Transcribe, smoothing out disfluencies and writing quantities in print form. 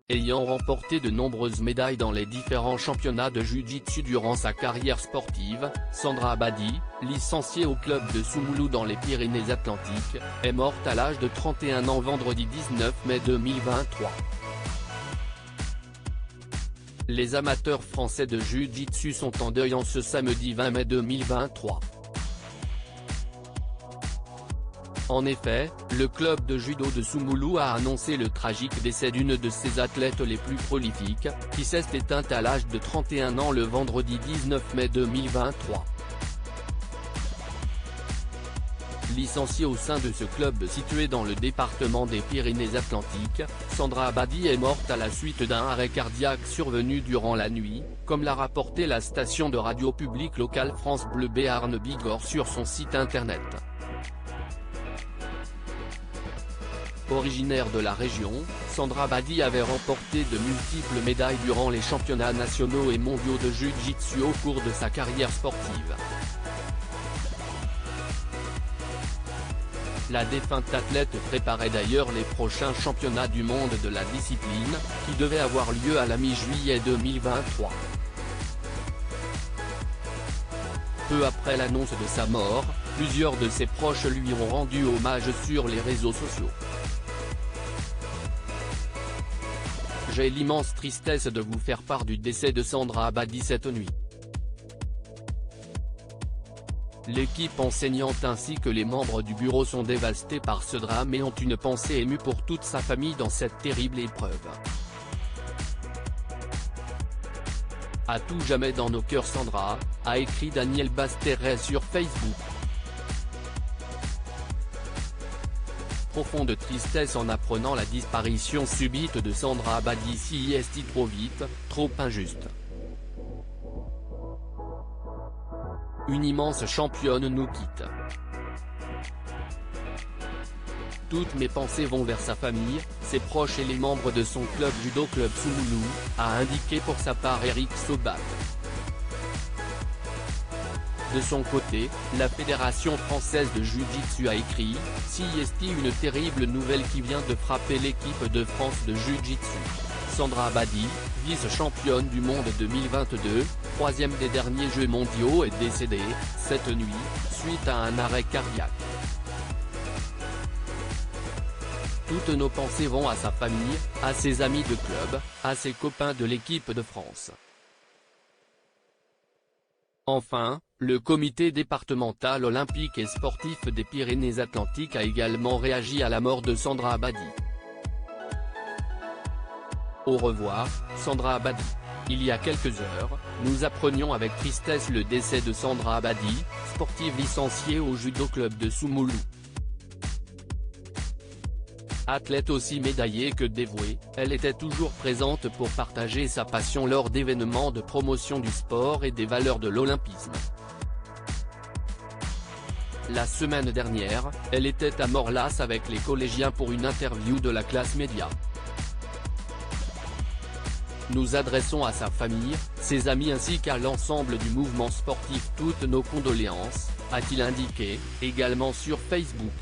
ayant remporté de nombreuses médailles dans les différents championnats de jiu-jitsu durant sa carrière sportive. Sandra Abadi, licenciée au club de Soumoulou dans les Pyrénées-Atlantiques, est morte à l'âge de 31 ans vendredi 19 mai 2023. Les amateurs français de jiu-jitsu sont en deuil en ce samedi 20 mai 2023. En effet, le club de judo de Soumoulou a annoncé le tragique décès d'une de ses athlètes les plus prolifiques, qui s'est éteinte à l'âge de 31 ans le vendredi 19 mai 2023. Licenciée au sein de ce club situé dans le département des Pyrénées-Atlantiques, Sandra Abadi est morte à la suite d'un arrêt cardiaque survenu durant la nuit, comme l'a rapporté la station de radio publique locale France Bleu Béarn Bigorre sur son site internet. Originaire de la région, Sandra Abadi avait remporté de multiples médailles durant les championnats nationaux et mondiaux de jiu-jitsu au cours de sa carrière sportive. La défunte athlète préparait d'ailleurs les prochains championnats du monde de la discipline, qui devaient avoir lieu à la mi-juillet 2023. Peu après l'annonce de sa mort, plusieurs de ses proches lui ont rendu hommage sur les réseaux sociaux. J'ai l'immense tristesse de vous faire part du décès de Sandra Abadi cette nuit. L'équipe enseignante ainsi que les membres du bureau sont dévastés par ce drame et ont une pensée émue pour toute sa famille dans cette terrible épreuve. À tout jamais dans nos cœurs Sandra, a écrit Daniel Basteret sur Facebook. Profonde tristesse en apprenant la disparition subite de Sandra Abadi. Si est trop vite, trop injuste. Une immense championne nous quitte. Toutes mes pensées vont vers sa famille, ses proches et les membres de son club judo club Soumoulou, a indiqué pour sa part Eric Sobat. De son côté, la Fédération française de jiu-jitsu a écrit « Si est une terrible nouvelle qui vient de frapper l'équipe de France de jiu-jitsu. Sandra Abadi, vice-championne du monde 2022, troisième des derniers Jeux mondiaux est décédée, cette nuit, suite à un arrêt cardiaque. Toutes nos pensées vont à sa famille, à ses amis de club, à ses copains de l'équipe de France. » Enfin, le comité départemental olympique et sportif des Pyrénées-Atlantiques a également réagi à la mort de Sandra Abadi. Au revoir, Sandra Abadi. Il y a quelques heures, nous apprenions avec tristesse le décès de Sandra Abadi, sportive licenciée au judo club de Soumoulou. Athlète aussi médaillée que dévouée, elle était toujours présente pour partager sa passion lors d'événements de promotion du sport et des valeurs de l'olympisme. La semaine dernière, elle était à Morlas avec les collégiens pour une interview de la classe média. Nous adressons à sa famille, ses amis ainsi qu'à l'ensemble du mouvement sportif toutes nos condoléances, a-t-il indiqué, également sur Facebook.